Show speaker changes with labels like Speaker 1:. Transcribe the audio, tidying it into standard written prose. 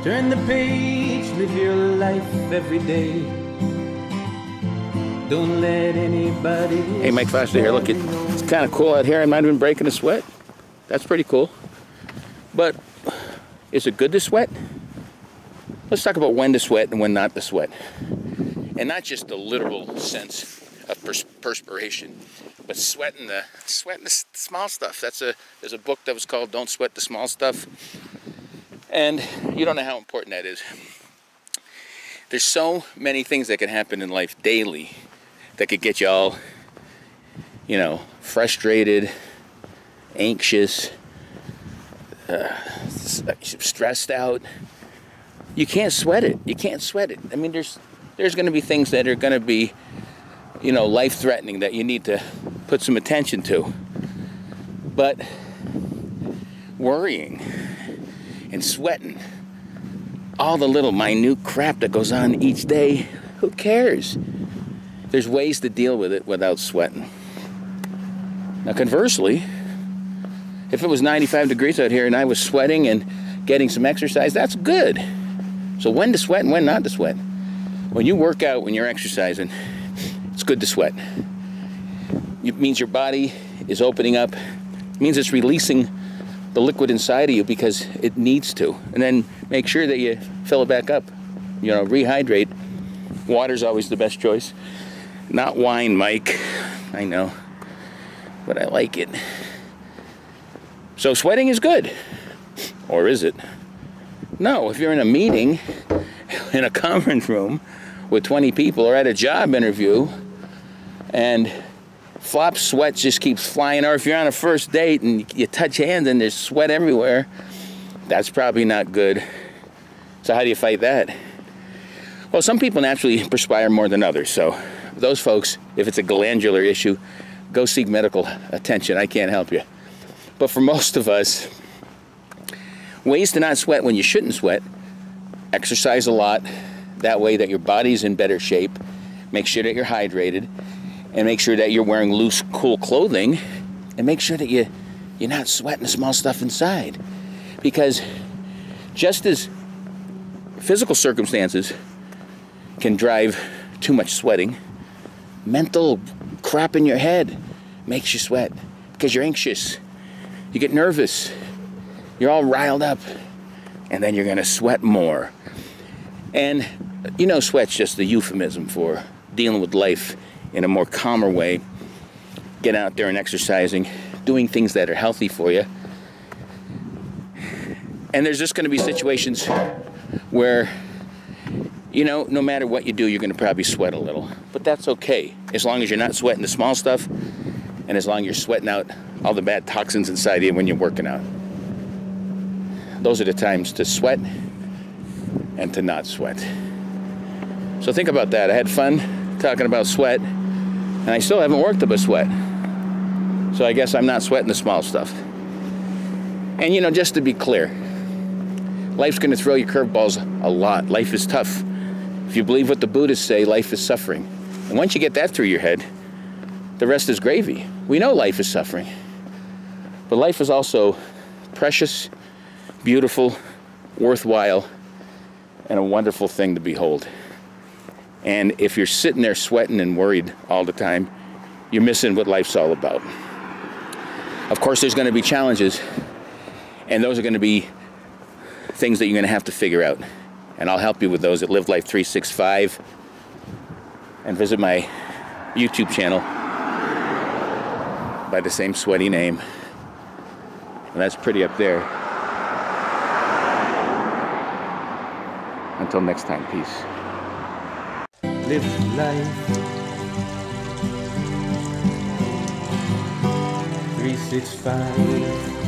Speaker 1: Turn the page, live your life every day. Don't let anybody.
Speaker 2: Hey, Mike Foster here. Look, it's kind of cool out here. I might have been breaking a sweat. That's pretty cool. But is it good to sweat? Let's talk about when to sweat and when not to sweat. And not just the literal sense of perspiration, but sweating the small stuff. There's a book that was called Don't Sweat the Small Stuff. And you don't know how important that is. There's so many things that can happen in life daily that could get you all, frustrated, anxious, stressed out. You can't sweat it. You can't sweat it. I mean, there's going to be things that are going to be, life-threatening that you need to put some attention to. But worrying and sweating, all the little minute crap that goes on each day, who cares? There's ways to deal with it without sweating. Now, conversely, if it was 95 degrees out here and I was sweating and getting some exercise, that's good. So when to sweat and when not to sweat? When you work out, when you're exercising, it's good to sweat. It means your body is opening up. It means it's releasing the liquid inside of you because it needs to. And then make sure that you fill it back up. Rehydrate. Water's always the best choice. Not wine, Mike. I know. But I like it. So sweating is good. Or is it? No, if you're in a meeting, in a conference room with 20 people, or at a job interview, and flop sweat just keeps flying, or if you're on a first date and you touch hands and there's sweat everywhere, that's probably not good. So how do you fight that? Well, some people naturally perspire more than others, so those folks, if it's a glandular issue, go seek medical attention. I can't help you. But for most of us, ways to not sweat when you shouldn't sweat: exercise a lot, that way that your body's in better shape, make sure that you're hydrated, and make sure that you're wearing loose, cool clothing, and make sure that you're not sweating the small stuff inside. Because just as physical circumstances can drive too much sweating, mental crap in your head makes you sweat because you're anxious, you get nervous, you're all riled up, and then you're gonna sweat more. And sweat's just the euphemism for dealing with life in a more calmer way. Get out there and exercising, doing things that are healthy for you. And there's just going to be situations where, no matter what you do, you're going to probably sweat a little. But that's okay, as long as you're not sweating the small stuff, and as long as you're sweating out all the bad toxins inside of you when you're working out. Those are the times to sweat and to not sweat. So think about that. I had fun talking about sweat, and I still haven't worked up a sweat. So I guess I'm not sweating the small stuff. And just to be clear, life's going to throw you curveballs a lot. Life is tough. If you believe what the Buddhists say, life is suffering. And once you get that through your head, the rest is gravy. We know life is suffering. But life is also precious, beautiful, worthwhile, and a wonderful thing to behold. And if you're sitting there sweating and worried all the time, you're missing what life's all about. Of course, there's going to be challenges, and those are going to be things that you're going to have to figure out. And I'll help you with those at Live Life 365. And visit my YouTube channel by the same sweaty name. And that's pretty up there. Until next time, peace.
Speaker 1: Live life 365.